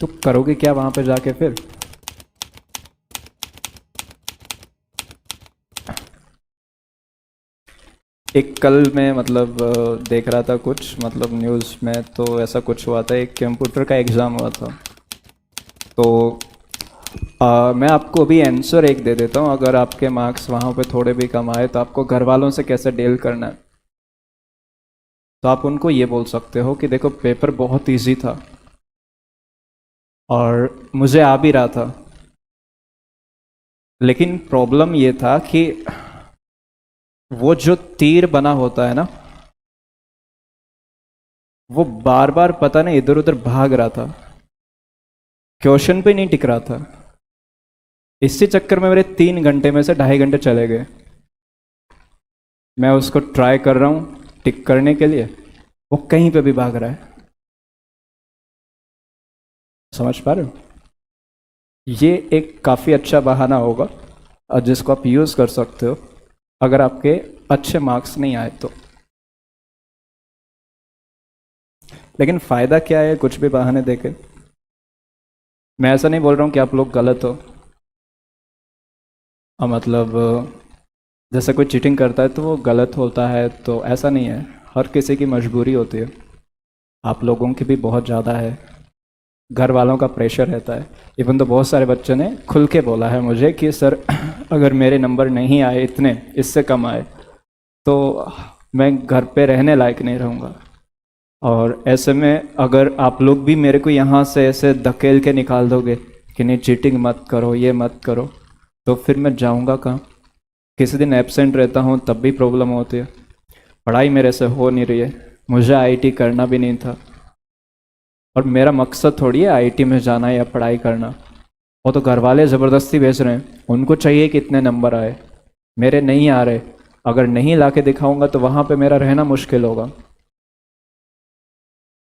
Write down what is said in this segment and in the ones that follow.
तो करोगे क्या वहाँ पे जाके फिर? एक कल मैं मतलब देख रहा था कुछ मतलब न्यूज़ में, तो ऐसा कुछ हुआ था, एक कंप्यूटर का एग्ज़ाम हुआ था। तो मैं आपको अभी आंसर एक दे देता हूँ, अगर आपके मार्क्स वहाँ पे थोड़े भी कम आए तो आपको घर वालों से कैसे डील करना है। तो आप उनको ये बोल सकते हो कि देखो पेपर बहुत इजी था और मुझे आ भी रहा था, लेकिन प्रॉब्लम ये था कि वो जो तीर बना होता है ना, वो बार बार पता नहीं इधर उधर भाग रहा था, क्वेश्चन पे नहीं टिक रहा था। इसी चक्कर में मेरे 3 घंटे में से 2.5 घंटे चले गए। मैं उसको ट्राई कर रहा हूँ टिक करने के लिए, वो कहीं पे भी भाग रहा है। समझ पा रहे हो? ये एक काफ़ी अच्छा बहाना होगा और जिसको आप यूज़ कर सकते हो अगर आपके अच्छे मार्क्स नहीं आए तो। लेकिन फ़ायदा क्या है कुछ भी बहाने देके? मैं ऐसा नहीं बोल रहा हूँ कि आप लोग गलत हो, मतलब जैसे कोई चीटिंग करता है तो वो गलत होता है, तो ऐसा नहीं है। हर किसी की मजबूरी होती है, आप लोगों की भी बहुत ज़्यादा है, घर वालों का प्रेशर रहता है। इवन तो बहुत सारे बच्चों ने खुल के बोला है मुझे कि सर अगर मेरे नंबर नहीं आए, इतने इससे कम आए, तो मैं घर पे रहने लायक नहीं रहूँगा। और ऐसे में अगर आप लोग भी मेरे को यहाँ से ऐसे धकेल के निकाल दोगे कि नहीं चीटिंग मत करो, ये मत करो, तो फिर मैं जाऊँगा कहाँ? किसी दिन एब्सेंट रहता हूँ तब भी प्रॉब्लम होती है। पढ़ाई मेरे से हो नहीं रही है, मुझे आईटी करना भी नहीं था, और मेरा मकसद थोड़ी है आईटी में जाना या पढ़ाई करना। वो तो घर वाले ज़बरदस्ती भेज रहे हैं, उनको चाहिए कि इतने नंबर आए, मेरे नहीं आ रहे। अगर नहीं ला के दिखाऊंगा तो वहाँ पे मेरा रहना मुश्किल होगा,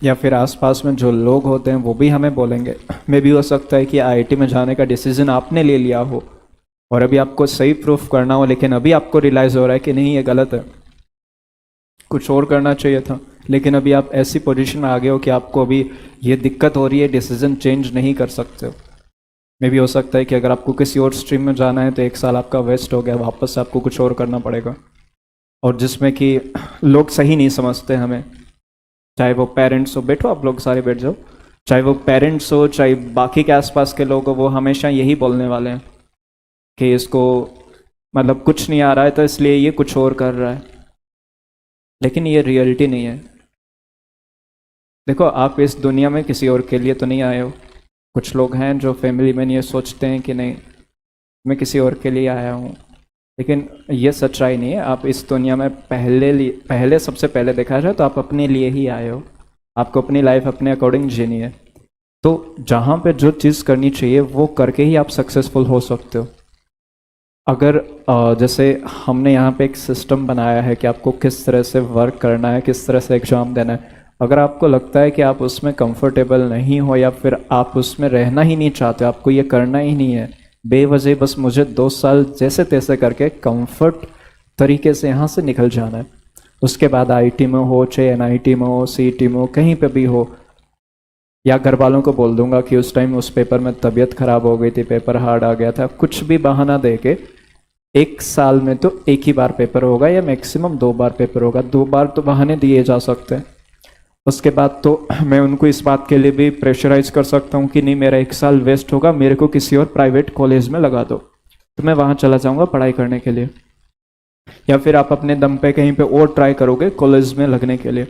या फिर आसपास में जो लोग होते हैं वो भी हमें बोलेंगे। मे भी हो सकता है कि आईटी में जाने का डिसीजन आपने ले लिया हो और अभी आपको सही प्रूफ करना हो, लेकिन अभी आपको रियलाइज़ हो रहा है कि नहीं ये गलत है, कुछ और करना चाहिए था। लेकिन अभी आप ऐसी पोजीशन में आ गए हो कि आपको अभी ये दिक्कत हो रही है, डिसीजन चेंज नहीं कर सकते हो। मे भी हो सकता है कि अगर आपको किसी और स्ट्रीम में जाना है तो 1 साल आपका वेस्ट हो गया, वापस से आपको कुछ और करना पड़ेगा, और जिसमें कि लोग सही नहीं समझते हमें। चाहे वो पेरेंट्स हो, बैठो आप लोग सारे बैठ जाओ, चाहे वो पेरेंट्स हो चाहे बाकी के आसपास के लोग हो, वो हमेशा यही बोलने वाले हैं कि इसको मतलब कुछ नहीं आ रहा है तो इसलिए ये कुछ और कर रहा है। लेकिन ये रियलिटी नहीं है। देखो आप इस दुनिया में किसी और के लिए तो नहीं आए हो। कुछ लोग हैं जो फैमिली में ये सोचते हैं कि नहीं मैं किसी और के लिए आया हूँ, लेकिन ये सच्चाई नहीं है। आप इस दुनिया में पहले सबसे पहले देखा जाए तो आप अपने लिए ही आए हो। आपको अपनी लाइफ अपने अकॉर्डिंग जीनी है। तो जहाँ पे जो चीज़ करनी चाहिए वो करके ही आप सक्सेसफुल हो सकते हो। अगर जैसे हमने यहाँ पे एक सिस्टम बनाया है कि आपको किस तरह से वर्क करना है, किस तरह से एग्ज़ाम देना है, अगर आपको लगता है कि आप उसमें कंफर्टेबल नहीं हो या फिर आप उसमें रहना ही नहीं चाहते, आपको ये करना ही नहीं है, बेवजह बस मुझे 2 साल जैसे तैसे करके कंफर्ट तरीके से यहाँ से निकल जाना है, उसके बाद आईटी में हो चाहे एनआईटी में हो, सीईटी में हो, कहीं पे भी हो, या घर वालों को बोल दूंगा कि उस टाइम उस पेपर में तबीयत खराब हो गई थी, पेपर हार्ड आ गया था, कुछ भी बहाना दे के 1 साल में तो एक ही बार पेपर होगा या मैक्सिमम 2 बार पेपर होगा। 2 बार तो बहाने दिए जा सकते हैं। उसके बाद तो मैं उनको इस बात के लिए भी प्रेशराइज कर सकता हूँ कि नहीं मेरा 1 साल वेस्ट होगा, मेरे को किसी और प्राइवेट कॉलेज में लगा दो, तो मैं वहाँ चला जाऊँगा पढ़ाई करने के लिए। या फिर आप अपने दम पे कहीं पे और ट्राई करोगे कॉलेज में लगने के लिए।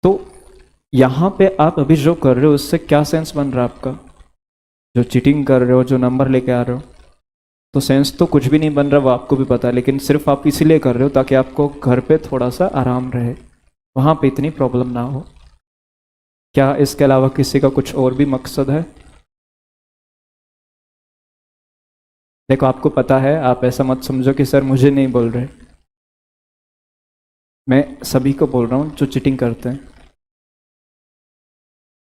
तो यहाँ पे आप अभी जो कर रहे हो उससे क्या सेंस बन रहा है आपका? जो चीटिंग कर रहे हो, जो नंबर लेके आ रहे हो, तो सेंस तो कुछ भी नहीं बन रहा, वो आपको भी पता है, लेकिन सिर्फ आप इसीलिए कर रहे हो ताकि आपको घर पे थोड़ा सा आराम रहे, वहाँ पे इतनी प्रॉब्लम ना हो। क्या इसके अलावा किसी का कुछ और भी मकसद है? देखो आपको पता है, आप ऐसा मत समझो कि सर मुझे नहीं बोल रहे, मैं सभी को बोल रहा हूँ जो चीटिंग करते हैं।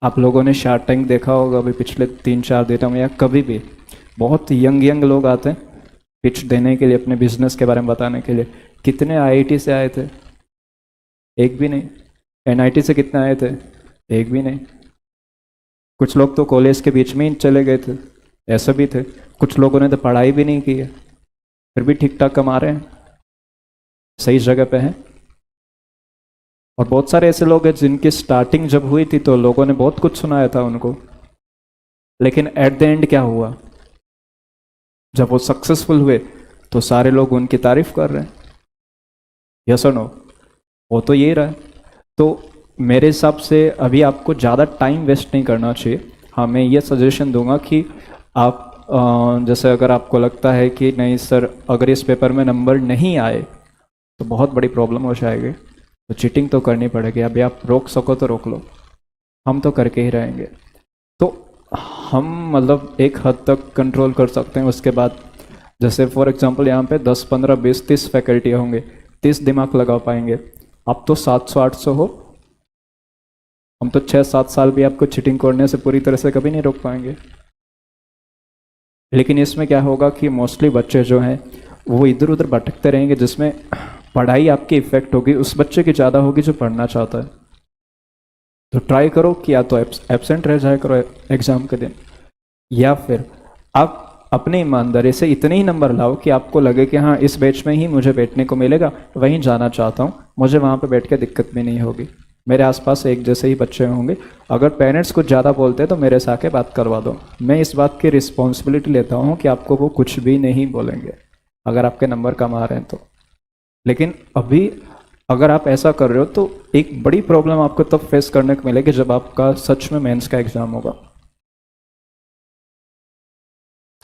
आप लोगों ने शार्क टैंक देखा होगा अभी पिछले 3-4 दिनों में, या कभी भी बहुत यंग यंग लोग आते हैं पिच देने के लिए, अपने बिजनेस के बारे में बताने के लिए। कितने आईआईटी से आए थे? एक भी नहीं। एनआईटी से कितने आए थे? एक भी नहीं। कुछ लोग तो कॉलेज के बीच में ही चले गए थे, ऐसे भी थे। कुछ लोगों ने तो पढ़ाई भी नहीं की है, फिर भी ठीक ठाक कमा रहे हैं, सही जगह पे हैं। और बहुत सारे ऐसे लोग हैं जिनकी स्टार्टिंग जब हुई थी तो लोगों ने बहुत कुछ सुनाया था उनको, लेकिन एट द एंड क्या हुआ, जब वो सक्सेसफुल हुए तो सारे लोग उनकी तारीफ कर रहे हैं। यस और नो? वो तो यही रहा है। तो मेरे हिसाब से अभी आपको ज़्यादा टाइम वेस्ट नहीं करना चाहिए। हाँ, मैं ये सजेशन दूंगा कि आप जैसे अगर आपको लगता है कि नहीं सर, अगर इस पेपर में नंबर नहीं आए तो बहुत बड़ी प्रॉब्लम हो जाएगी, तो चीटिंग तो करनी पड़ेगी। अभी आप रोक सको तो रोक लो, हम तो करके ही रहेंगे। तो हम मतलब एक हद तक कंट्रोल कर सकते हैं। उसके बाद जैसे फॉर एग्जांपल यहाँ पे 10, 15, 20, 30 फैकल्टी होंगे, 30 दिमाग लगा पाएंगे। आप तो 700-800 हो, हम तो 6-7 साल भी आपको चीटिंग करने से पूरी तरह से कभी नहीं रोक पाएंगे। लेकिन इसमें क्या होगा कि मोस्टली बच्चे जो हैं वो इधर उधर भटकते रहेंगे, जिसमें पढ़ाई आपकी इफेक्ट होगी उस बच्चे की ज़्यादा होगी जो पढ़ना चाहता है। तो ट्राई करो कि या तो एब्सेंट रह जाया करो एग्ज़ाम के दिन, या फिर आप अपनी ईमानदारी से इतने ही नंबर लाओ कि आपको लगे कि हाँ, इस बैच में ही मुझे बैठने को मिलेगा, वहीं जाना चाहता हूँ, मुझे वहाँ पे बैठ के दिक्कत भी नहीं होगी, मेरे आसपास एक जैसे ही बच्चे होंगे। अगर पेरेंट्स कुछ ज़्यादा बोलते हैं तो मेरे से आके बात करवा दो, मैं इस बात की रिस्पॉन्सिबिलिटी लेता हूँ कि आपको वो कुछ भी नहीं बोलेंगे अगर आपके नंबर कम आ रहे हैं तो। लेकिन अभी अगर आप ऐसा कर रहे हो तो एक बड़ी प्रॉब्लम आपको तब फेस करने को मिलेगी जब आपका सच में मेंस का एग्ज़ाम होगा,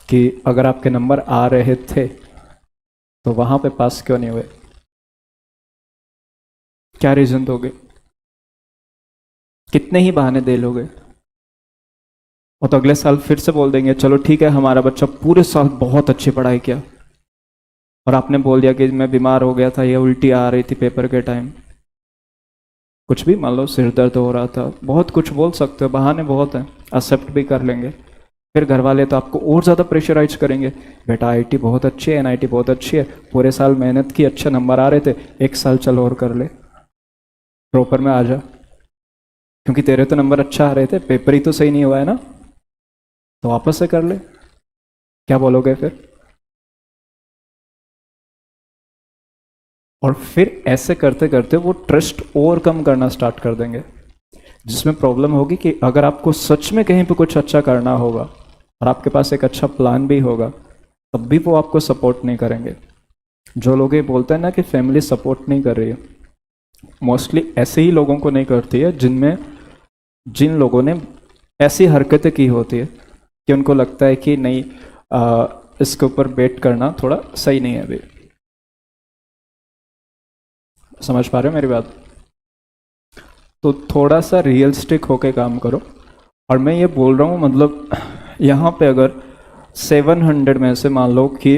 कि अगर आपके नंबर आ रहे थे तो वहाँ पे पास क्यों नहीं हुए, क्या रीज़न दोगे, कितने ही बहाने दे लोगे। और तो अगले साल फिर से बोल देंगे चलो ठीक है, हमारा बच्चा पूरे साल बहुत अच्छी पढ़ाई किया, और आपने बोल दिया कि मैं बीमार हो गया था या उल्टी आ रही थी पेपर के टाइम, कुछ भी, मान लो सिर दर्द हो रहा था, बहुत कुछ बोल सकते हो, बहाने बहुत हैं, एक्सेप्ट भी कर लेंगे। फिर घर वाले तो आपको और ज़्यादा प्रेशराइज करेंगे, बेटा आईटी बहुत अच्छी है, एनआईटी बहुत अच्छी है, पूरे साल मेहनत की, अच्छे नंबर आ रहे थे, एक साल चल और कर ले, प्रॉपर में आ जा, क्योंकि तेरे तो नंबर अच्छा आ रहे थे, पेपर ही तो सही नहीं हुआ है ना, तो वापस से कर ले। क्या बोलोगे फिर? और फिर ऐसे करते करते वो ट्रस्ट और कम करना स्टार्ट कर देंगे, जिसमें प्रॉब्लम होगी कि अगर आपको सच में कहीं पे कुछ अच्छा करना होगा और आपके पास एक अच्छा प्लान भी होगा, तब भी वो आपको सपोर्ट नहीं करेंगे। जो लोग ये बोलते हैं ना कि फैमिली सपोर्ट नहीं कर रही है, मोस्टली ऐसे ही लोगों को नहीं करती है जिन लोगों ने ऐसी हरकतें की होती है कि उनको लगता है कि नहीं, इसके ऊपर बेट करना थोड़ा सही नहीं है अभी। समझ पा रहे हो मेरी बात? तो थोड़ा सा रियलिस्टिक होके काम करो। और मैं ये बोल रहा हूँ, मतलब यहाँ पे अगर 700 में से मान लो कि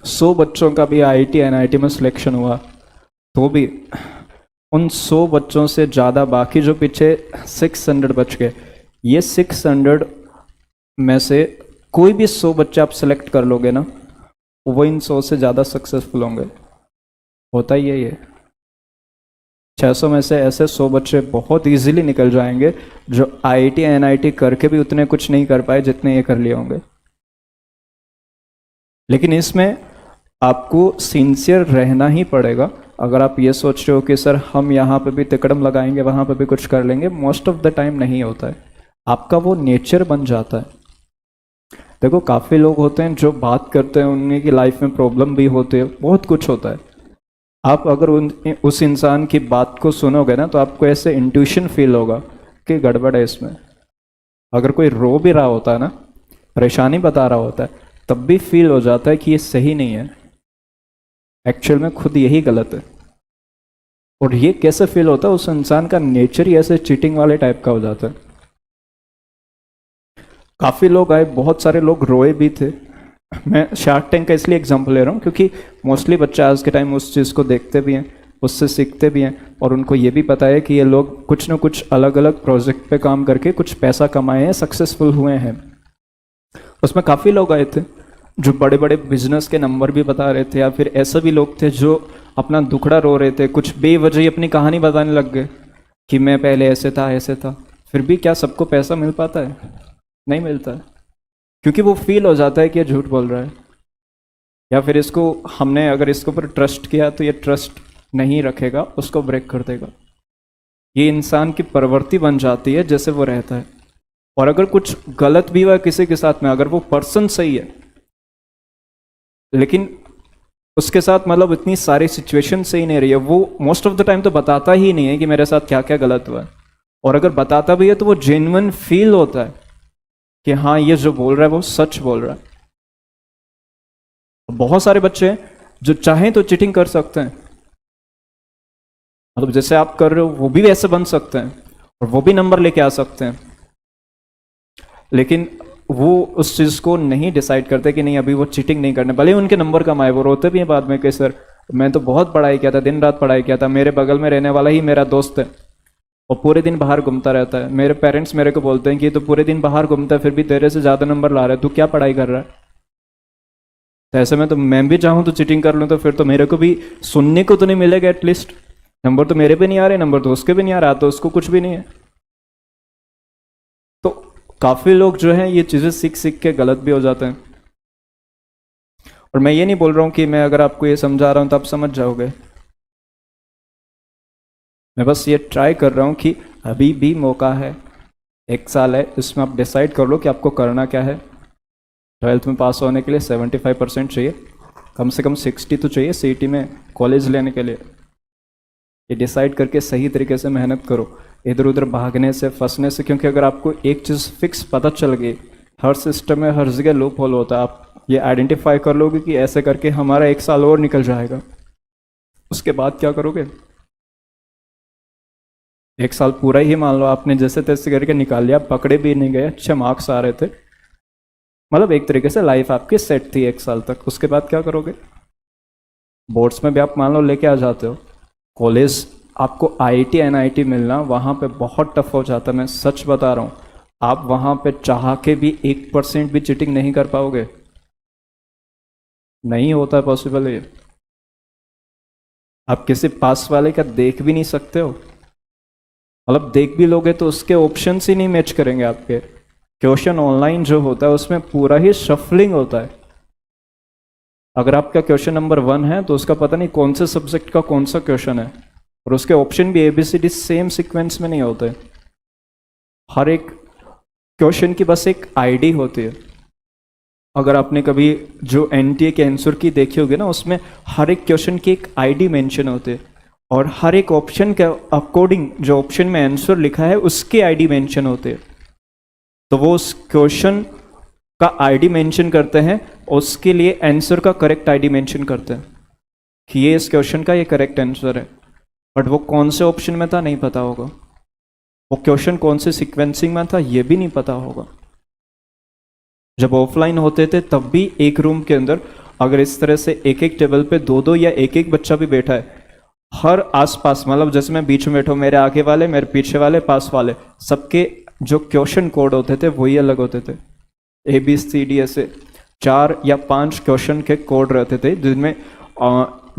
100 बच्चों का भी आईआईटी एनआईटी में सिलेक्शन हुआ, तो भी उन 100 बच्चों से ज़्यादा बाकी जो पीछे 600 बच गए, ये 600 में से कोई भी 100 बच्चे आप सेलेक्ट कर लोगे ना, वो इन 100 से ज़्यादा सक्सेसफुल होंगे। होता ही है ये। 600 में से ऐसे 100 बच्चे बहुत इजीली निकल जाएंगे जो आईआईटी एनआईटी करके भी उतने कुछ नहीं कर पाए जितने ये कर लिए होंगे। लेकिन इसमें आपको सिंसियर रहना ही पड़ेगा। अगर आप ये सोच रहे हो कि सर हम यहाँ पे भी तिकड़म लगाएंगे, वहाँ पे भी कुछ कर लेंगे, मोस्ट ऑफ द टाइम नहीं होता है। आपका वो नेचर बन जाता है। देखो, काफ़ी लोग होते हैं जो बात करते हैं, उनकी लाइफ में प्रॉब्लम भी होती है, बहुत कुछ होता है। आप अगर उस इंसान की बात को सुनोगे ना, तो आपको ऐसे इंट्यूशन फील होगा कि गड़बड़ है इसमें। अगर कोई रो भी रहा होता है ना, परेशानी बता रहा होता है, तब भी फील हो जाता है कि ये सही नहीं है, एक्चुअल में खुद यही गलत है। और ये कैसे फील होता है? उस इंसान का नेचर ही ऐसे चीटिंग वाले टाइप का हो जाता है। काफ़ी लोग आए, बहुत सारे लोग रोए भी थे। मैं शार्क टैंक का इसलिए एग्जांपल ले रहा हूँ क्योंकि मोस्टली बच्चे आज के टाइम उस चीज़ को देखते भी हैं, उससे सीखते भी हैं, और उनको ये भी पता है कि ये लोग कुछ ना कुछ अलग अलग प्रोजेक्ट पे काम करके कुछ पैसा कमाए हैं, सक्सेसफुल हुए हैं। उसमें काफ़ी लोग आए थे जो बड़े बड़े बिजनेस के नंबर भी बता रहे थे, या फिर ऐसे भी लोग थे जो अपना दुखड़ा रो रहे थे, कुछ बेवजह ही अपनी कहानी बताने लग गए कि मैं पहले ऐसे था ऐसे था। फिर भी क्या सबको पैसा मिल पाता है? नहीं मिलता है, क्योंकि वो फील हो जाता है कि ये झूठ बोल रहा है, या फिर इसको हमने अगर इसके ऊपर ट्रस्ट किया तो ये ट्रस्ट नहीं रखेगा, उसको ब्रेक कर देगा। ये इंसान की प्रवृत्ति बन जाती है जैसे वो रहता है। और अगर कुछ गलत भी हुआ किसी के साथ में, अगर वो पर्सन सही है लेकिन उसके साथ मतलब इतनी सारी सिचुएशन सही नहीं रही है, वो मोस्ट ऑफ द टाइम तो बताता ही नहीं है कि मेरे साथ क्या क्या गलत हुआ है। और अगर बताता भी है तो वो जेन्युइन फील होता है कि हाँ ये जो बोल रहा है वो सच बोल रहा है। बहुत सारे बच्चे हैं जो चाहें तो चीटिंग कर सकते हैं, मतलब जैसे आप कर रहे हो वो भी वैसे बन सकते हैं और वो भी नंबर लेके आ सकते हैं, लेकिन वो उस चीज़ को नहीं डिसाइड करते कि नहीं अभी वो चीटिंग नहीं करने, भले उनके नंबर कम आए, वो रोते भी हैं बाद में कि सर मैं तो बहुत पढ़ाई किया था, दिन रात पढ़ाई किया था, मेरे बगल में रहने वाला ही मेरा दोस्त है और पूरे दिन बाहर घूमता रहता है, मेरे पेरेंट्स मेरे को बोलते हैं कि तो पूरे दिन बाहर घूमता है फिर भी तेरे से ज़्यादा नंबर ला रहा है, तू क्या पढ़ाई कर रहा है? तो ऐसे में तो मैं भी चाहूँ तो चीटिंग कर लूँ, तो फिर तो मेरे को भी सुनने को तो नहीं मिलेगा एटलीस्ट, नंबर तो मेरे पे नहीं आ रहे, नंबर तो उसके भी नहीं आ रहा, तो उसको कुछ भी नहीं है। तो काफ़ी लोग जो हैं ये चीज़ें सीख सीख के गलत भी हो जाते हैं। और मैं ये नहीं बोल रहा हूँ कि मैं अगर आपको ये समझा रहा हूँ तो आप समझ जाओगे, मैं बस ये ट्राई कर रहा हूँ कि अभी भी मौका है, 1 साल है, इसमें आप डिसाइड कर लो कि आपको करना क्या है। 12th में पास होने के लिए 75% चाहिए, कम से कम 60 तो चाहिए सीईटी में कॉलेज लेने के लिए। ये डिसाइड करके सही तरीके से मेहनत करो, इधर उधर भागने से फंसने से, क्योंकि अगर आपको एक चीज़ फिक्स पता चल गई, हर सिस्टम में हर जगह लूप होल होता है, आप ये आइडेंटिफाई कर लोगे कि ऐसे करके हमारा 1 साल और निकल जाएगा, उसके बाद क्या करोगे? 1 साल पूरा ही मान लो आपने जैसे तैसे करके निकाल लिया, पकड़े भी नहीं गए, अच्छे मार्क्स आ रहे थे, मतलब एक तरीके से लाइफ आपकी सेट थी 1 साल तक, उसके बाद क्या करोगे? बोर्ड्स में भी आप मान लो लेके आ जाते हो, कॉलेज आपको आईआईटी एनआईटी मिलना वहाँ पे बहुत टफ हो जाता है, मैं सच बता रहा हूँ। आप वहाँ पे चाह के भी 1% भी चीटिंग नहीं कर पाओगे, नहीं होता पॉसिबल ये। आप किसी पास वाले का देख भी नहीं सकते हो, मतलब देख भी लोगे तो उसके ऑप्शन ही नहीं मैच करेंगे आपके। क्वेश्चन ऑनलाइन जो होता है उसमें पूरा ही शफलिंग होता है, अगर आपका क्वेश्चन नंबर 1 है तो उसका पता नहीं कौन से सब्जेक्ट का कौन सा क्वेश्चन है, और उसके ऑप्शन भी ABCD सेम सीक्वेंस में नहीं होते, हर एक क्वेश्चन की बस एक आईडी होती है। अगर आपने कभी जो NTA के आंसर की देखी होगी ना, उसमें हर एक क्वेश्चन की एक आईडी मेंशन होती है, और हर एक ऑप्शन के अकॉर्डिंग जो ऑप्शन में आंसर लिखा है उसके आईडी मेंशन होते हैं। तो वो उस क्वेश्चन का आईडी मेंशन करते हैं, उसके लिए आंसर का करेक्ट आईडी मेंशन करते हैं कि ये इस क्वेश्चन का ये करेक्ट आंसर है, बट वो कौन से ऑप्शन में था नहीं पता होगा, वो क्वेश्चन कौन से सीक्वेंसिंग में था ये भी नहीं पता होगा। जब ऑफलाइन होते थे तब भी एक रूम के अंदर अगर इस तरह से एक एक टेबल पे 2-2 या एक एक बच्चा भी बैठा है, हर आसपास मतलब जैसे मैं बीच में बैठा हूँ, मेरे आगे वाले, मेरे पीछे वाले, पास वाले, सबके जो क्वेश्चन कोड होते थे वही अलग होते थे। ABCD ऐसे 4 या 5 क्वेश्चन के कोड रहते थे, जिनमें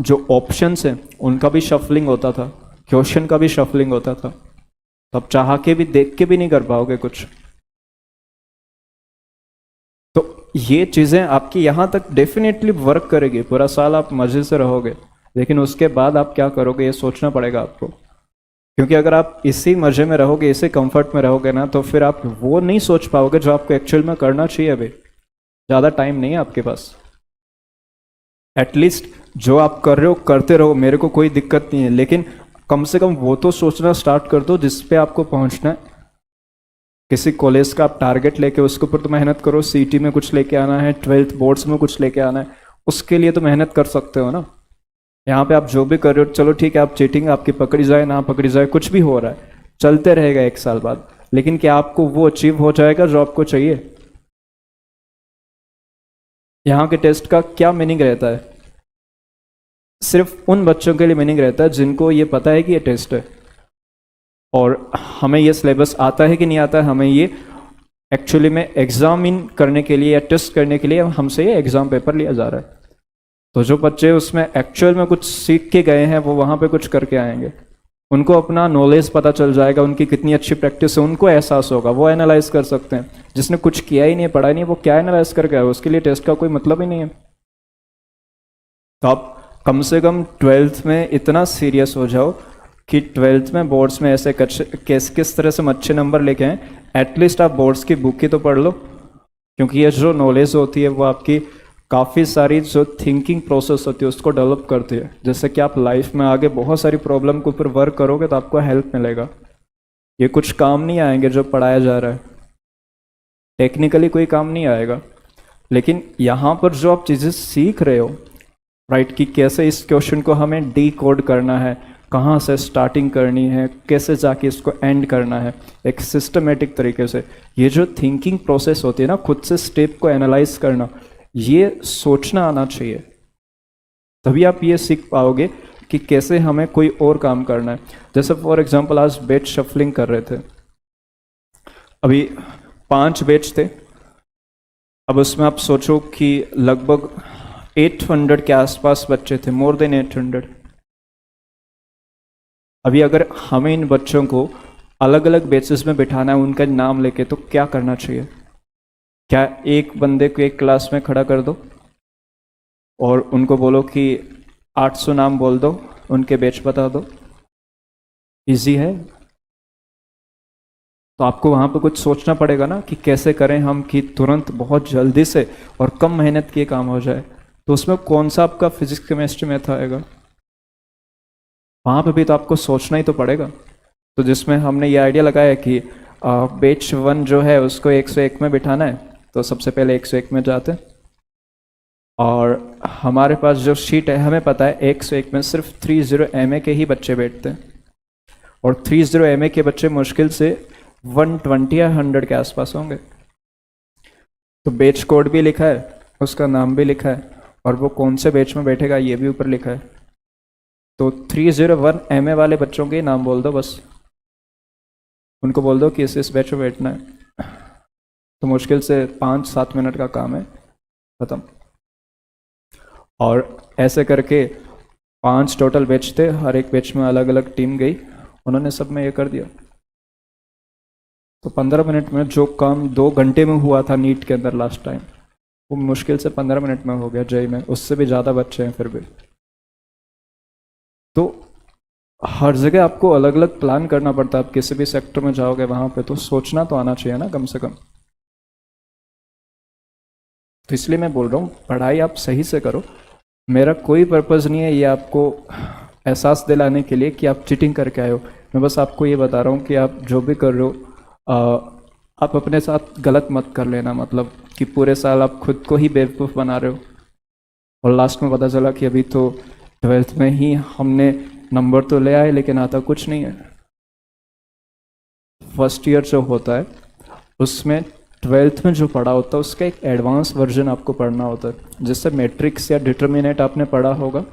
जो ऑप्शंस हैं उनका भी शफलिंग होता था, क्वेश्चन का भी शफलिंग होता था, तो आप चाह के भी देख के भी नहीं कर पाओगे कुछ। तो ये चीज़ें आपकी यहाँ तक डेफिनेटली वर्क करेगी, पूरा साल आप मज़े से रहोगे, लेकिन उसके बाद आप क्या करोगे ये सोचना पड़ेगा आपको, क्योंकि अगर आप इसी मज़े में रहोगे, इसी कंफर्ट में रहोगे ना, तो फिर आप वो नहीं सोच पाओगे जो आपको एक्चुअल में करना चाहिए। अभी ज़्यादा टाइम नहीं है आपके पास, एटलीस्ट जो आप कर रहे हो करते रहो, मेरे को कोई दिक्कत नहीं है, लेकिन कम से कम वो तो सोचना स्टार्ट कर दो जिस पे आपको पहुंचना है। किसी कॉलेज का आप टारगेट लेके उसके ऊपर तो मेहनत करो, सीटी में कुछ लेके आना है, 12th बोर्ड्स में कुछ लेके आना है, उसके लिए तो मेहनत कर सकते हो ना। यहाँ पे आप जो भी कर रहे हो, चलो ठीक है आप चीटिंग आपकी पकड़ी जाए ना पकड़ी जाए, कुछ भी हो रहा है चलते रहेगा 1 साल बाद, लेकिन क्या आपको वो अचीव हो जाएगा जो आपको चाहिए? यहाँ के टेस्ट का क्या मीनिंग रहता है? सिर्फ उन बच्चों के लिए मीनिंग रहता है जिनको ये पता है कि ये टेस्ट है, और हमें ये सिलेबस आता है कि नहीं आता है, हमें ये एक्चुअली में एग्जामिन करने के लिए या टेस्ट करने के लिए हमसे ये एग्जाम पेपर लिया जा रहा है। तो जो बच्चे उसमें एक्चुअल में कुछ सीख के गए हैं वो वहाँ पे कुछ करके आएंगे, उनको अपना नॉलेज पता चल जाएगा, उनकी कितनी अच्छी प्रैक्टिस है उनको एहसास होगा, वो एनालाइज कर सकते हैं। जिसने कुछ किया ही नहीं, पढ़ा ही नहीं, वो क्या एनालाइज करके आए, उसके लिए टेस्ट का कोई मतलब ही नहीं है। तो आप कम से कम 12th में इतना सीरियस हो जाओ कि 12th में बोर्ड्स में ऐसे किस तरह से हम अच्छे नंबर लेके आए, एटलीस्ट आप बोर्ड्स की बुक ही तो पढ़ लो। क्योंकि ये जो नॉलेज होती है वो आपकी काफ़ी सारी जो थिंकिंग प्रोसेस होती है उसको डेवलप करती है। जैसे कि आप लाइफ में आगे बहुत सारी प्रॉब्लम के ऊपर वर्क करोगे तो आपको हेल्प मिलेगा। ये कुछ काम नहीं आएंगे जो पढ़ाया जा रहा है, टेक्निकली कोई काम नहीं आएगा, लेकिन यहाँ पर जो आप चीज़ें सीख रहे हो राइट, कि कैसे इस क्वेश्चन को हमें डी कोड करना है, कहाँ से स्टार्टिंग करनी है, कैसे जाके इसको एंड करना है एक सिस्टमेटिक तरीके से। ये जो थिंकिंग प्रोसेस होती है ना, खुद से स्टेप को एनालाइज करना, ये सोचना आना चाहिए, तभी आप ये सीख पाओगे कि कैसे हमें कोई और काम करना है। जैसे फॉर एग्जांपल आज बेच शफलिंग कर रहे थे, अभी 5 बेच थे, अब उसमें आप सोचो कि लगभग 800 के आसपास बच्चे थे, मोर देन 800। अभी अगर हमें इन बच्चों को अलग अलग बेसिस में बिठाना है उनका नाम लेके, तो क्या करना चाहिए? क्या एक बंदे को एक क्लास में खड़ा कर दो और उनको बोलो कि 800 नाम बोल दो, उनके बैच बता दो, इजी है? तो आपको वहाँ पे कुछ सोचना पड़ेगा ना कि कैसे करें हम कि तुरंत बहुत जल्दी से और कम मेहनत के काम हो जाए। तो उसमें कौन सा आपका फिजिक्स केमिस्ट्री मैथ आएगा? वहाँ पे भी तो आपको सोचना ही तो पड़ेगा। तो जिसमें हमने ये आइडिया लगाया कि बैच 1 जो है उसको 101 में बिठाना है, तो सबसे पहले 101 में जाते हैं, और हमारे पास जो शीट है हमें पता है 101 में सिर्फ 30 MA के ही बच्चे बैठते हैं, और 30 MA के बच्चे मुश्किल से 120 या 100 के आसपास होंगे। तो बैच कोड भी लिखा है, उसका नाम भी लिखा है, और वो कौन से बैच में बैठेगा ये भी ऊपर लिखा है। तो 301 MA वाले बच्चों के नाम बोल दो, बस उनको बोल दो कि इस बैच में बैठना है, तो मुश्किल से 5-7 मिनट का काम है, खत्म। और ऐसे करके 5 टोटल बैच थे, हर एक बैच में अलग अलग टीम गई, उन्होंने सब में ये कर दिया। तो 15 मिनट में जो काम 2 घंटे में हुआ था नीट के अंदर लास्ट टाइम, वो मुश्किल से 15 मिनट में हो गया जेई में, उससे भी ज़्यादा बच्चे हैं फिर भी। तो हर जगह आपको अलग अलग प्लान करना पड़ता है। आप किसी भी सेक्टर में जाओगे वहाँ पे तो सोचना तो आना चाहिए ना कम से कम। तो इसलिए मैं बोल रहा हूँ पढ़ाई आप सही से करो। मेरा कोई पर्पज़ नहीं है ये आपको एहसास दिलाने के लिए कि आप चीटिंग करके आए हो। मैं बस आपको ये बता रहा हूँ कि आप जो भी कर रहे हो आप अपने साथ गलत मत कर लेना, मतलब कि पूरे साल आप खुद को ही बेवकूफ़ बना रहे हो और लास्ट में पता चला कि अभी तो 12th में ही हमने नंबर तो ले आए लेकिन आता कुछ नहीं है। फर्स्ट ईयर जो होता है उसमें 12th में जो पढ़ा होता है उसका एक एडवांस वर्जन आपको पढ़ना होता है, जिससे मैट्रिक्स या डिटर्मिनेंट आपने पढ़ा होगा,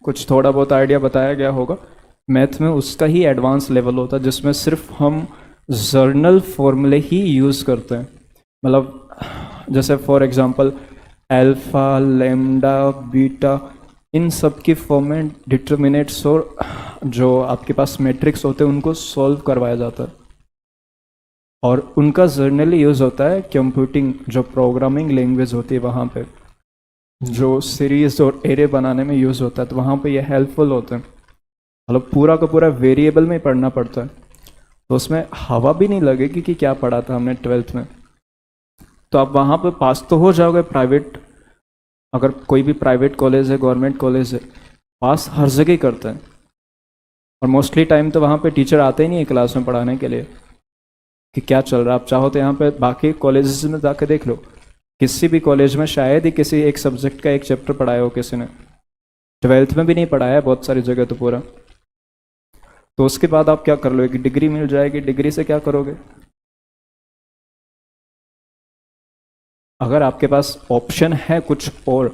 कुछ थोड़ा बहुत आइडिया बताया गया होगा। मैथ में उसका ही एडवांस लेवल होता है जिसमें सिर्फ हम जर्नल फॉर्मूले ही यूज़ करते हैं। मतलब जैसे for example alpha, lambda, beta, इन सब की फॉर्म में डिटर्मिनेंट्स और जो आपके पास मैट्रिक्स होते हैं उनको सॉल्व करवाया जाता है, और उनका जर्नली यूज़ होता है कंप्यूटिंग जो प्रोग्रामिंग लैंग्वेज होती है वहाँ पे, जो सीरीज और एरे बनाने में यूज़ होता है, तो वहाँ पे ये हेल्पफुल होते हैं। मतलब पूरा का पूरा वेरिएबल में पढ़ना पड़ता है, तो उसमें हवा भी नहीं लगेगी कि क्या पढ़ा था हमने 12th में। तो आप वहाँ पे पास तो हो जाओगे प्राइवेट, अगर कोई भी प्राइवेट कॉलेज है, गवर्नमेंट कॉलेज है, पास हर जगह करते हैं, और मोस्टली टाइम तो वहाँ पे टीचर आते ही नहीं है क्लास में पढ़ाने के लिए कि क्या चल रहा है। आप चाहो तो यहाँ पे बाकी कॉलेजेस में जाकर देख लो, किसी भी कॉलेज में शायद ही किसी एक सब्जेक्ट का एक चैप्टर पढ़ाया हो किसी ने, 12th में भी नहीं पढ़ाया है बहुत सारी जगह तो पूरा। तो उसके बाद आप क्या कर लो, एक डिग्री मिल जाएगी, डिग्री से क्या करोगे? अगर आपके पास ऑप्शन है कुछ और,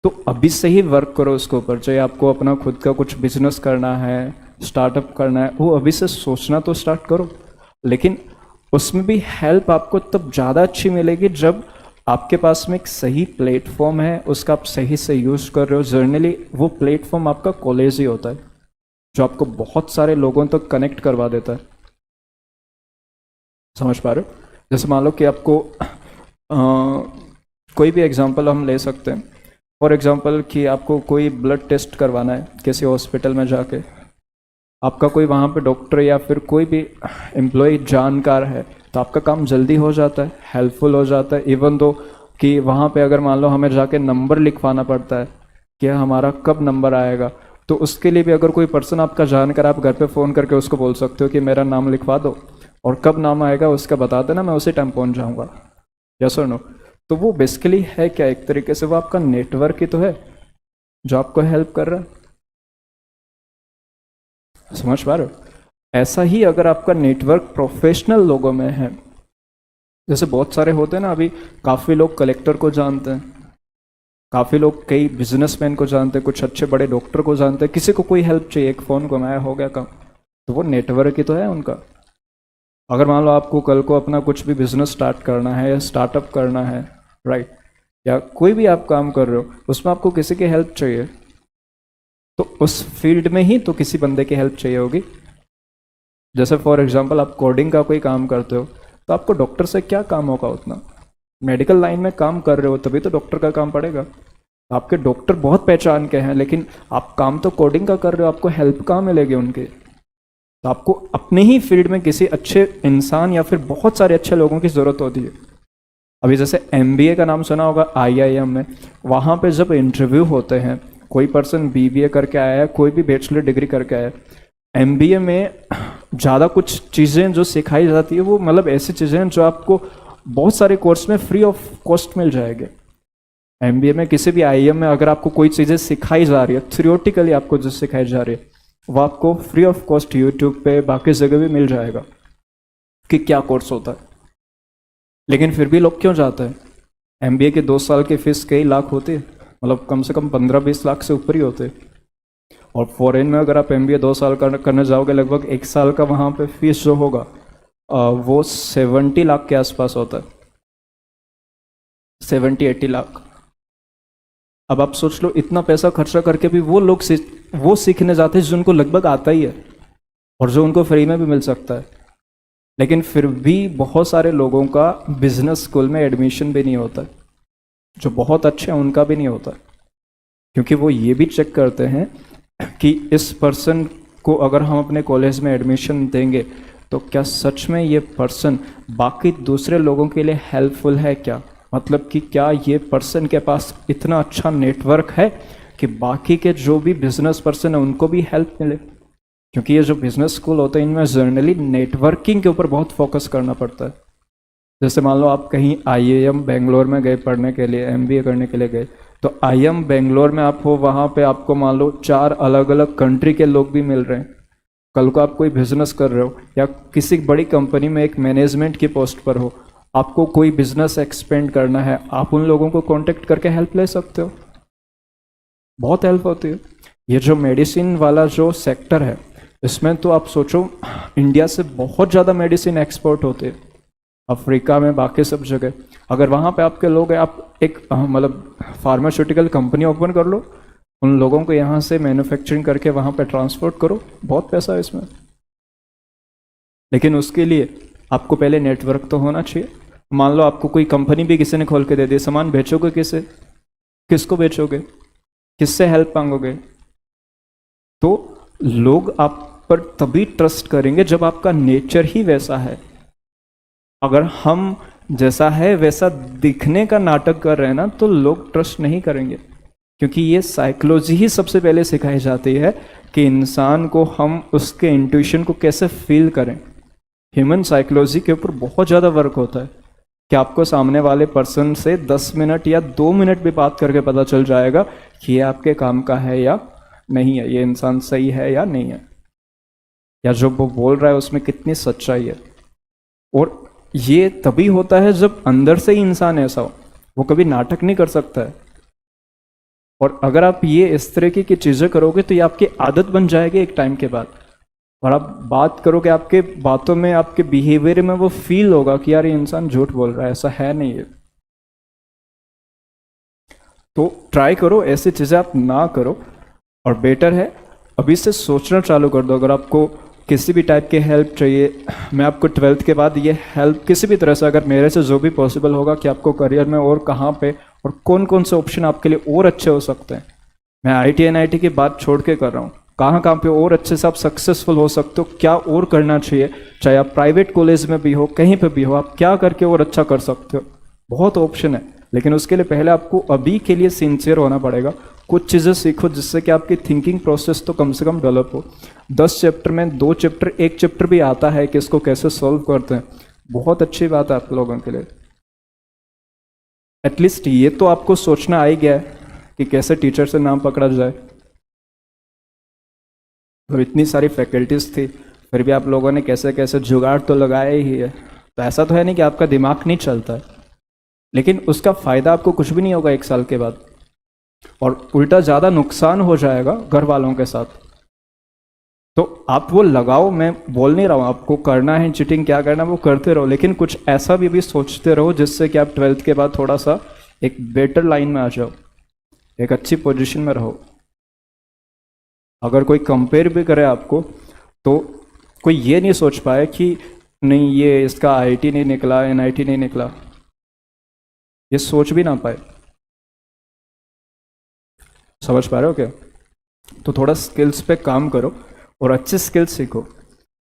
तो अभी से ही वर्क करो उसके ऊपर। चाहे आपको अपना खुद का कुछ बिजनेस करना है, स्टार्टअप करना है, वो अभी से सोचना तो स्टार्ट करो। लेकिन उसमें भी हेल्प आपको तब ज़्यादा अच्छी मिलेगी जब आपके पास में एक सही प्लेटफॉर्म है, उसका आप सही से यूज़ कर रहे हो। जर्नली वो प्लेटफॉर्म आपका कॉलेज ही होता है। जो आपको बहुत सारे लोगों तक कनेक्ट करवा देता है। समझ पा रहे हो? जैसे मान लो कि आपको कोई भी एग्जांपल हम ले सकते हैं। फॉर एग्जांपल कि आपको कोई ब्लड टेस्ट करवाना है किसी हॉस्पिटल में जाके, आपका कोई वहाँ पे डॉक्टर या फिर कोई भी एम्प्लॉय जानकार है, तो आपका काम जल्दी हो जाता है, हेल्पफुल हो जाता है। इवन दो कि वहाँ पे अगर मान लो हमें जाके नंबर लिखवाना पड़ता है कि हमारा कब नंबर आएगा, तो उसके लिए भी अगर कोई पर्सन आपका जानकर, आप घर पे फ़ोन करके उसको बोल सकते हो कि मेरा नाम लिखवा दो और कब नाम आएगा उसका बता देना, मैं उसी टाइम पहुँच जाऊँगा। यस और नो? तो वो बेसिकली है क्या, एक तरीके से वो आपका नेटवर्क ही तो है जो आपको हेल्प कर रहा है। समझ पा रहे हो? ऐसा ही अगर आपका नेटवर्क प्रोफेशनल लोगों में है, जैसे बहुत सारे होते हैं ना, अभी काफ़ी लोग कलेक्टर को जानते हैं, काफ़ी लोग कई बिजनेसमैन को जानते हैं, कुछ अच्छे बड़े डॉक्टर को जानते हैं, किसी को कोई हेल्प चाहिए, एक फ़ोन घुमाया हो गया काम, तो वो नेटवर्क ही तो है उनका। अगर मान लो आपको कल को अपना कुछ भी बिजनेस स्टार्ट करना है या स्टार्टअप करना है, राइट, या कोई भी आप काम कर रहे हो, उसमें आपको किसी की हेल्प चाहिए, तो उस फील्ड में ही तो किसी बंदे की हेल्प चाहिए होगी। जैसे फॉर एग्जांपल आप कोडिंग का कोई काम करते हो, तो आपको डॉक्टर से क्या काम होगा उतना? मेडिकल लाइन में काम कर रहे हो तभी तो डॉक्टर का काम पड़ेगा। आपके डॉक्टर बहुत पहचान के हैं, लेकिन आप काम तो कोडिंग का कर रहे हो, आपको हेल्प कहाँ मिलेगी उनके? तो आपको अपने ही फील्ड में किसी अच्छे इंसान या फिर बहुत सारे अच्छे लोगों की ज़रूरत होती है। अभी जैसे MBA का नाम सुना होगा, IIM में, वहाँ पे जब इंटरव्यू होते हैं, कोई पर्सन BBA करके आया है, कोई भी बैचलर डिग्री करके आया है, MBA में ज़्यादा कुछ चीज़ें जो सिखाई जाती है वो मतलब ऐसी चीज़ें हैं जो आपको बहुत सारे कोर्स में फ्री ऑफ कॉस्ट मिल जाएंगे। MBA में किसी भी IIM में अगर आपको कोई चीज़ें सिखाई जा रही है, थ्योरेटिकली आपको जो सिखाई जा रही है, वो आपको फ्री ऑफ कॉस्ट यूट्यूब पे बाकी जगह भी मिल जाएगा कि क्या कोर्स होता है। लेकिन फिर भी लोग क्यों जाते हैं? MBA के 2 साल की फीस कई लाख होती है, मतलब कम से कम 15-20 लाख से ऊपर ही होते हैं। और फॉरेन में अगर आप MBA 2 साल करने जाओगे, लगभग 1 साल का वहाँ पे फीस जो होगा वो 70 लाख के आसपास होता है, 70-80 लाख। अब आप सोच लो, इतना पैसा खर्चा करके भी वो लोग वो सीखने जाते हैं जो उनको लगभग आता ही है और जो उनको फ्री में भी मिल सकता है। लेकिन फिर भी बहुत सारे लोगों का बिजनेस स्कूल में एडमिशन भी नहीं होता, जो बहुत अच्छे हैं उनका भी नहीं होता, क्योंकि वो ये भी चेक करते हैं कि इस पर्सन को अगर हम अपने कॉलेज में एडमिशन देंगे तो क्या सच में ये पर्सन बाकी दूसरे लोगों के लिए हेल्पफुल है क्या? मतलब कि क्या ये पर्सन के पास इतना अच्छा नेटवर्क है कि बाकी के जो भी बिजनेस पर्सन है उनको भी हेल्प मिले। क्योंकि ये जो बिजनेस स्कूल होते हैं इनमें जर्नली नेटवर्किंग के ऊपर बहुत फोकस करना पड़ता है। जैसे मान लो आप कहीं IIM बेंगलोर में गए पढ़ने के लिए, MBA करने के लिए गए, तो IIM बेंगलोर में आप हो, वहाँ पे आपको मान लो 4 अलग अलग कंट्री के लोग भी मिल रहे हैं। कल को आप कोई बिजनेस कर रहे हो या किसी बड़ी कंपनी में एक मैनेजमेंट की पोस्ट पर हो, आपको कोई बिजनेस एक्सपेंड करना है, आप उन लोगों को कांटेक्ट करके हेल्प ले सकते हो, बहुत हेल्प होती है। ये जो मेडिसिन वाला जो सेक्टर है, इसमें तो आप सोचो इंडिया से बहुत ज़्यादा मेडिसिन एक्सपोर्ट होते हैं, अफ्रीका में, बाकी सब जगह। अगर वहाँ पे आपके लोग हैं, आप एक मतलब फार्मास्यूटिकल कंपनी ओपन कर लो, उन लोगों को यहाँ से मैन्युफैक्चरिंग करके वहाँ पे ट्रांसपोर्ट करो, बहुत पैसा है इसमें। लेकिन उसके लिए आपको पहले नेटवर्क तो होना चाहिए। मान लो आपको कोई कंपनी भी किसी ने खोल के दे दी, सामान बेचोगे किसे? किसको बेचोगे? किससे हेल्प मांगोगे? तो लोग आप पर तभी ट्रस्ट करेंगे जब आपका नेचर ही वैसा है। अगर हम जैसा है वैसा दिखने का नाटक कर रहे हैं ना, तो लोग ट्रस्ट नहीं करेंगे। क्योंकि ये साइकोलॉजी ही सबसे पहले सिखाई जाती है कि इंसान को हम उसके इंट्यूशन को कैसे फील करें। ह्यूमन साइकोलॉजी के ऊपर बहुत ज़्यादा वर्क होता है कि आपको सामने वाले पर्सन से 10 मिनट या 2 मिनट भी बात करके पता चल जाएगा कि ये आपके काम का है या नहीं है, ये इंसान सही है या नहीं है, या जो वो बोल रहा है उसमें कितनी सच्चाई है। और ये तभी होता है जब अंदर से ही इंसान ऐसा हो, वो कभी नाटक नहीं कर सकता है। और अगर आप ये इस तरीके की चीज़ें करोगे तो ये आपकी आदत बन जाएगी एक टाइम के बाद, और आप बात करोगे, आपके बातों में, आपके बिहेवियर में वो फील होगा कि यार ये इंसान झूठ बोल रहा है, ऐसा है नहीं है। तो ट्राई करो ऐसी चीज़ें आप ना करो, और बेटर है अभी से सोचना चालू कर दो। अगर आपको किसी भी टाइप की हेल्प चाहिए, मैं आपको 12th के बाद ये हेल्प किसी भी तरह से, अगर मेरे से जो भी पॉसिबल होगा कि आपको करियर में और कहाँ पे और कौन कौन से ऑप्शन आपके लिए और अच्छे हो सकते हैं, मैं आईटी एनआईटी की बात छोड़ के कर रहा हूँ। कहाँ कहाँ पे और अच्छे से आप सक्सेसफुल हो सकते हो, क्या और करना चाहिए, चाहे आप प्राइवेट कॉलेज में भी हो, कहीं पे भी हो, आप क्या करके और अच्छा कर सकते हो, बहुत ऑप्शन है। लेकिन उसके लिए पहले आपको अभी के लिए सिंसियर होना पड़ेगा। कुछ चीज़ें सीखो जिससे कि आपकी थिंकिंग प्रोसेस तो कम से कम डेवलप हो। 10 चैप्टर में 2 चैप्टर, 1 चैप्टर भी आता है कि इसको कैसे सॉल्व करते हैं, बहुत अच्छी बात है आप लोगों के लिए। एटलीस्ट ये तो आपको सोचना आ ही गया है कि कैसे टीचर से नाम पकड़ा जाए। तो इतनी सारी फैकल्टीज थी, फिर भी आप लोगों ने कैसे कैसे जुगाड़ तो लगाया ही है। तो ऐसा तो है नहीं कि आपका दिमाग नहीं चलता है, लेकिन उसका फ़ायदा आपको कुछ भी नहीं होगा 1 साल के बाद, और उल्टा ज़्यादा नुकसान हो जाएगा घर वालों के साथ। तो आप वो लगाओ, मैं बोल नहीं रहा हूँ आपको करना है चीटिंग, क्या करना है वो करते रहो, लेकिन कुछ ऐसा भी सोचते रहो जिससे कि आप 12th के बाद थोड़ा सा एक बेटर लाइन में आ जाओ, एक अच्छी पोजीशन में रहो। अगर कोई कंपेयर भी करे आपको तो कोई ये नहीं सोच पाए कि नहीं ये इसका आईटी नहीं निकला, एनआईटी नहीं निकला, ये सोच भी ना पाए। समझ पा रहे हो क्या? तो थोड़ा स्किल्स पे काम करो और अच्छे स्किल्स सीखो।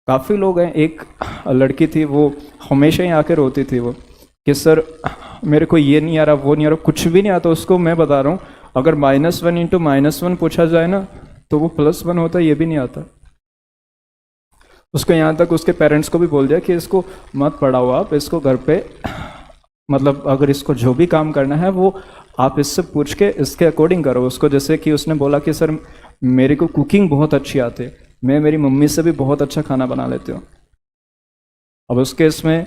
काफ़ी लोग हैं, एक लड़की थी वो हमेशा ही आके रोती थी वो कि सर मेरे को ये नहीं आ रहा, वो नहीं आ रहा, कुछ भी नहीं आता उसको। मैं बता रहा हूँ अगर -1 इंटू -1 पूछा जाए ना तो वो +1 होता है, ये भी नहीं आता उसको। यहाँ तक उसके पेरेंट्स को भी बोल दिया कि इसको मत पढ़ाओ आप, इसको घर पे मतलब अगर इसको जो भी काम करना है वो आप इससे पूछ के इसके अकॉर्डिंग करो उसको। जैसे कि उसने बोला कि सर मेरे को कुकिंग बहुत अच्छी आती है, मैं मेरी मम्मी से भी बहुत अच्छा खाना बना लेती हूँ। अब उसके इसमें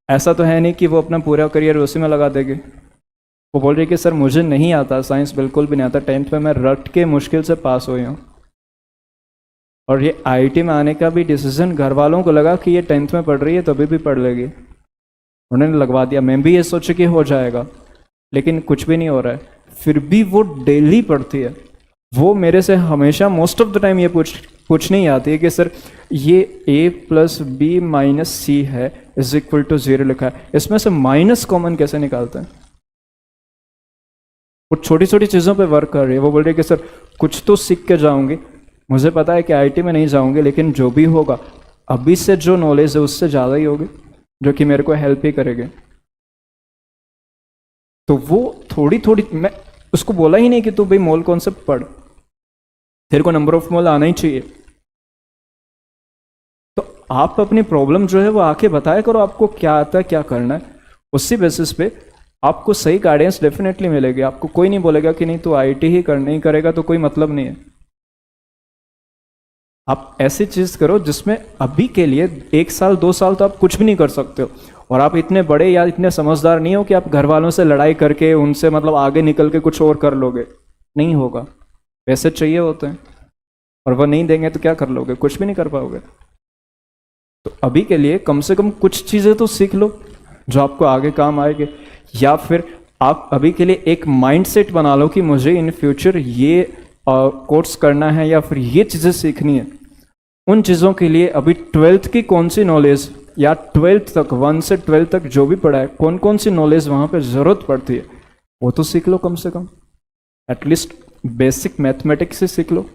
ऐसा तो है नहीं कि वो अपना पूरा करियर उसी में लगा देगी। वो बोल रही कि सर मुझे नहीं आता साइंस, बिल्कुल भी नहीं आता, 10th में मैं रट के मुश्किल से पास हुई हूँ। और ये आईटी में आने का भी डिसीजन घर वालों को लगा कि ये 10th में पढ़ रही है तभी भी पढ़ लेगी, उन्होंने लगवा दिया। मैं भी ये सोचे कि हो जाएगा, लेकिन कुछ भी नहीं हो रहा है। फिर भी वो डेली पढ़ती है। वो मेरे से हमेशा मोस्ट ऑफ द टाइम ये पूछने ही आती है कि सर ये a+b-c है =0 लिखा है, इसमें से माइनस कॉमन कैसे निकालते हैं। वो छोटी छोटी चीज़ों पे वर्क कर रही है। वो बोल रही है कि सर कुछ तो सीख के जाऊंगी, मुझे पता है कि आईटी में नहीं जाऊंगी, लेकिन जो भी होगा अभी से जो नॉलेज है उससे ज़्यादा ही होगी जो कि मेरे को हेल्प ही करेंगे। तो वो थोड़ी थोड़ी, मैं उसको बोला ही नहीं कि तू भाई मोल कॉन्सेप्ट पढ़, तेरे को नंबर ऑफ मोल आना ही चाहिए। तो आप अपनी प्रॉब्लम जो है वो आके बताया करो आपको क्या आता है, क्या करना है। उसी बेसिस पे आपको सही गाइडेंस डेफिनेटली मिलेगी। आपको कोई नहीं बोलेगा कि नहीं तू आईटी ही नहीं करेगा तो कोई मतलब नहीं है। आप ऐसी चीज करो जिसमें अभी के लिए 1 साल 2 साल तो आप कुछ भी नहीं कर सकते हो, और आप इतने बड़े या इतने समझदार नहीं हो कि आप घर वालों से लड़ाई करके उनसे मतलब आगे निकल के कुछ और कर लोगे, नहीं होगा। पैसे चाहिए होते हैं और वो नहीं देंगे तो क्या कर लोगे, कुछ भी नहीं कर पाओगे। तो अभी के लिए कम से कम कुछ चीज़ें तो सीख लो जो आपको आगे काम आएंगे, या फिर आप अभी के लिए एक माइंडसेट बना लो कि मुझे इन फ्यूचर ये कोर्स करना है या फिर ये चीज़ें सीखनी है। उन चीज़ों के लिए अभी 12th की कौन सी नॉलेज, या 12th तक 1 से 12 तक जो भी पढ़ा है कौन कौन सी नॉलेज वहाँ पे ज़रूरत पड़ती है वो तो सीख लो। कम से कम एटलीस्ट बेसिक मैथमेटिक्स से सीख लो,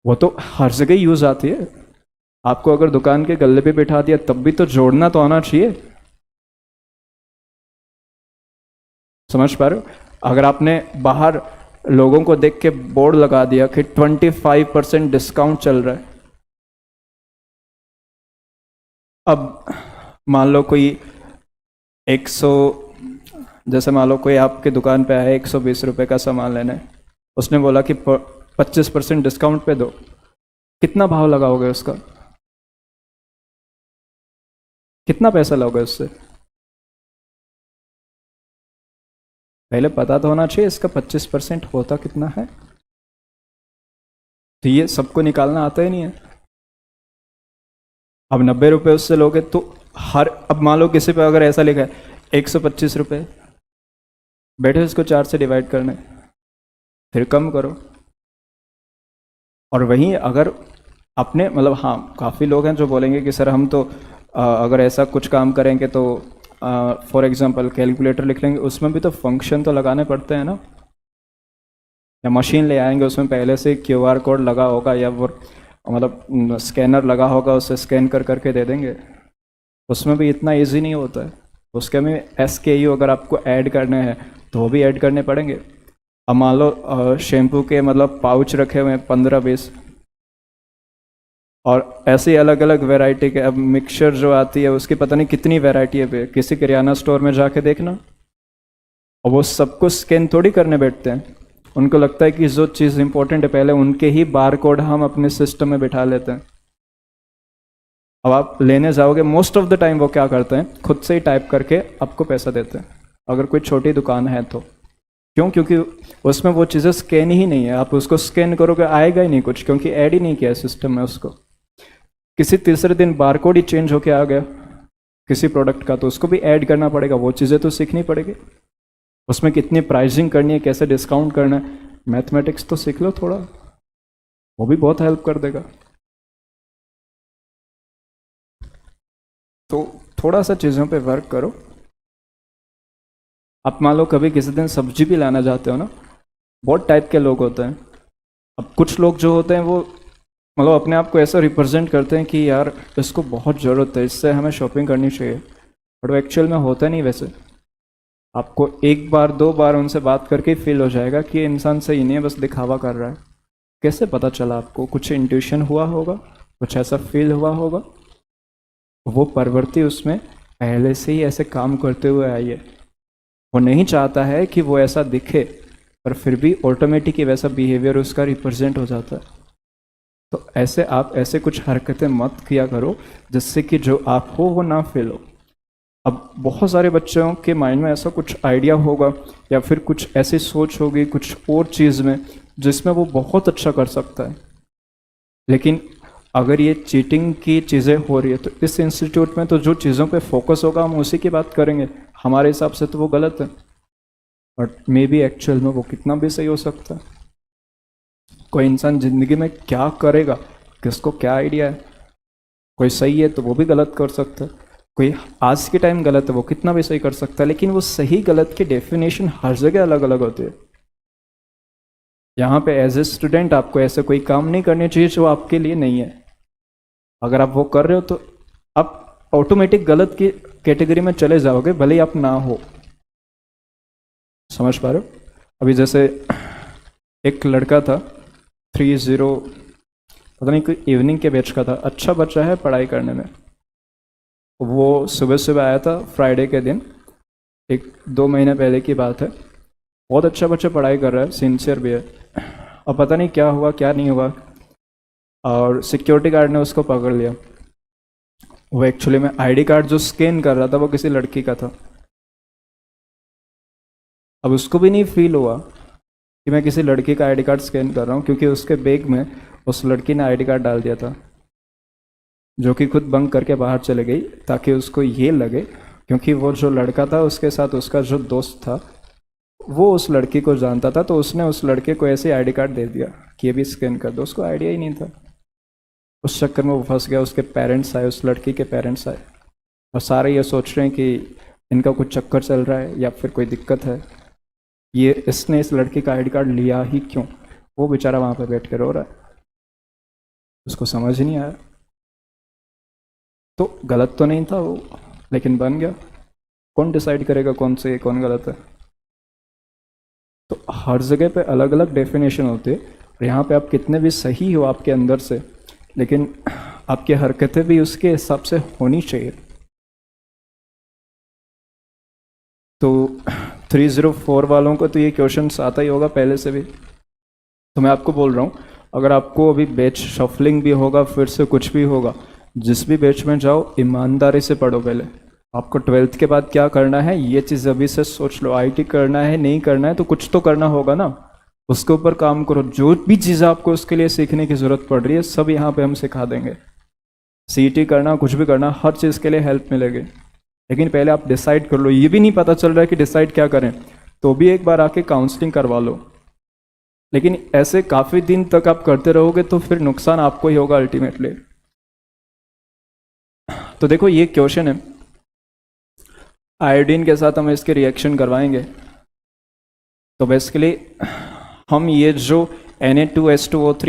वो तो हर जगह यूज आती है। आपको अगर दुकान के गल्ले पे बैठा दिया तब भी तो जोड़ना तो आना चाहिए। समझ पा रहे हो? अगर आपने बाहर लोगों को देख के बोर्ड लगा दिया कि 25% डिस्काउंट चल रहा है, अब मान लो कोई 100, जैसे मान लो कोई आपके दुकान पे आया 120 रुपए का सामान लेने, उसने बोला कि 25% डिस्काउंट पे दो, कितना भाव लगाओगे उसका, कितना पैसा लोगे उससे? पहले पता तो होना चाहिए इसका 25% होता कितना है। तो ये सबको निकालना आता ही नहीं है। अब 90 रुपए उससे लोगे तो हर, अब मान लो किसी पे अगर ऐसा लिखा है 125 रुपये, बैठे इसको 4 से डिवाइड करने, फिर कम करो, और वहीं अगर अपने मतलब हाँ, काफ़ी लोग हैं जो बोलेंगे कि सर हम तो अगर ऐसा कुछ काम करेंगे तो फॉर एग्जांपल कैलकुलेटर लिख लेंगे, उसमें भी तो फंक्शन तो लगाने पड़ते हैं ना, या मशीन ले आएंगे उसमें पहले से क्यूआर कोड लगा होगा या वो मतलब स्कैनर लगा होगा, उससे स्कैन कर करके दे देंगे। उसमें भी इतना इजी नहीं होता है। उसके में SKU अगर आपको ऐड करने हैं तो वो भी ऐड करने पड़ेंगे। अब मान लो शैम्पू के मतलब पाउच रखे हुए हैं 15-20, और ऐसी अलग अलग वैरायटी के। अब मिक्सचर जो आती है उसकी पता नहीं कितनी वैरायटी है, किसी किराना स्टोर में जाके देखना, और वो सबको स्कैन थोड़ी करने बैठते हैं। उनको लगता है कि जो चीज़ इंपॉर्टेंट है पहले उनके ही बार कोड हम अपने सिस्टम में बिठा लेते हैं। अब आप लेने जाओगे, मोस्ट ऑफ द टाइम वो क्या करते हैं, खुद से ही टाइप करके आपको पैसा देते हैं, अगर कोई छोटी दुकान है तो। क्यों? क्योंकि उसमें वो चीज़ें स्कैन ही नहीं है। आप उसको स्कैन करोगे आएगा ही नहीं कुछ, क्योंकि ऐड ही नहीं किया है सिस्टम में उसको। किसी तीसरे दिन बारकोड ही चेंज होके आ गया किसी प्रोडक्ट का, तो उसको भी ऐड करना पड़ेगा। वो चीज़ें तो सीखनी पड़ेगी, उसमें कितनी प्राइसिंग करनी है, कैसे डिस्काउंट करना है। मैथमेटिक्स तो सीख लो थोड़ा, वो भी बहुत हेल्प कर देगा। तो थोड़ा सा चीज़ों पे वर्क करो। आप मान लो कभी किसी दिन सब्जी भी लाना चाहते हो ना, बहुत टाइप के लोग होते हैं। अब कुछ लोग जो होते हैं वो मतलब अपने आप को ऐसा रिप्रेजेंट करते हैं कि यार इसको बहुत ज़रूरत है, इससे हमें शॉपिंग करनी चाहिए, बट वो एक्चुअल में होता नहीं वैसे। आपको एक बार दो बार उनसे बात करके ही फील हो जाएगा कि ये इंसान सही नहीं है, बस दिखावा कर रहा है। कैसे पता चला आपको? कुछ इंट्यूशन हुआ होगा, कुछ ऐसा फील हुआ होगा। वो प्रवृत्ति उसमें पहले से ही ऐसे काम करते हुए आई है। वो नहीं चाहता है कि वो ऐसा दिखे, पर फिर भी ऑटोमेटिक ही वैसा बिहेवियर उसका रिप्रेजेंट हो जाता है। तो ऐसे आप ऐसे कुछ हरकतें मत किया करो जिससे कि जो आप हो वो ना फील हो। अब बहुत सारे बच्चों के माइंड में ऐसा कुछ आइडिया होगा या फिर कुछ ऐसी सोच होगी कुछ और चीज़ में जिसमें वो बहुत अच्छा कर सकता है, लेकिन अगर ये चीटिंग की चीज़ें हो रही है तो इस इंस्टीट्यूट में तो जो चीज़ों पे फोकस होगा हम उसी की बात करेंगे। हमारे हिसाब से तो वो गलत है, बट मे बी एक्चुअल में वो कितना भी सही हो सकता है। कोई इंसान ज़िंदगी में क्या करेगा, किसको क्या आइडिया है। कोई सही है तो वो भी गलत कर सकता है, कोई आज के टाइम गलत है वो कितना भी सही कर सकता है, लेकिन वो सही गलत की डेफिनेशन हर जगह अलग अलग होती है। यहाँ पे एज ए स्टूडेंट आपको ऐसे कोई काम नहीं करनी चाहिए जो आपके लिए नहीं है। अगर आप वो कर रहे हो तो आप ऑटोमेटिक गलत की कैटेगरी में चले जाओगे, भले ही आप ना हो। समझ पा रहे हो? अभी जैसे एक लड़का था 30, पता नहीं कोई इवनिंग के बैच का था, अच्छा बच्चा है पढ़ाई करने में। वो सुबह सुबह आया था फ्राइडे के दिन, 1-2 महीने पहले की बात है। बहुत अच्छा बच्चा पढ़ाई कर रहा है, सिंसियर भी है। अब पता नहीं क्या हुआ क्या नहीं हुआ, और सिक्योरिटी गार्ड ने उसको पकड़ लिया। वो एक्चुअली में आईडी कार्ड जो स्कैन कर रहा था वो किसी लड़की का था। अब उसको भी नहीं फील हुआ कि मैं किसी लड़की का आईडी कार्ड स्कैन कर रहा हूँ, क्योंकि उसके बैग में उस लड़की ने आईडी कार्ड डाल दिया था, जो कि खुद बंक करके बाहर चले गई ताकि उसको ये लगे, क्योंकि वो जो लड़का था उसके साथ उसका जो दोस्त था वो उस लड़की को जानता था, तो उसने उस लड़के को ऐसे आईडी कार्ड दे दिया कि ये भी स्कैन कर दो। उसको आइडिया ही नहीं था। उस चक्कर में वो फंस गया। उसके पेरेंट्स आए, उस लड़की के पेरेंट्स आए, और सारे ये सोच रहे हैं कि इनका कुछ चक्कर चल रहा है या फिर कोई दिक्कत है, ये इसने इस लड़की का आईडी कार्ड लिया ही क्यों। वो बेचारा वहाँ पे बैठ के रो रहा है, उसको समझ ही नहीं आया। तो गलत तो नहीं था वो, लेकिन बन गया। कौन डिसाइड करेगा कौन सही है कौन गलत है? तो हर जगह पे अलग अलग डेफिनेशन होती है, और यहाँ पे आप कितने भी सही हो आपके अंदर से, लेकिन आपकी हरकतें भी उसके हिसाब से होनी चाहिए। तो 304 वालों को तो ये क्वेश्चन आता ही होगा पहले से भी। तो मैं आपको बोल रहा हूँ, अगर आपको अभी बैच शफलिंग भी होगा फिर से कुछ भी होगा, जिस भी बैच में जाओ ईमानदारी से पढ़ो। पहले आपको 12th के बाद क्या करना है ये चीज़ अभी से सोच लो। आईटी करना है नहीं करना है तो कुछ तो करना होगा ना, उसके ऊपर काम करो। जो भी चीज़ आपको उसके लिए सीखने की ज़रूरत पड़ रही है सब यहाँ पे हम सिखा देंगे। सीईटी करना कुछ भी करना हर चीज़ के लिए हेल्प मिलेगी, लेकिन पहले आप डिसाइड कर लो। ये भी नहीं पता चल रहा है कि डिसाइड क्या करें, तो भी एक बार आके काउंसलिंग करवा लो। लेकिन ऐसे काफ़ी दिन तक आप करते रहोगे तो फिर नुकसान आपको ही होगा अल्टीमेटली। तो देखो ये क्वेश्चन है, आयोडीन के साथ हम इसके रिएक्शन करवाएंगे तो बेसिकली हम ये जो Na2H2O3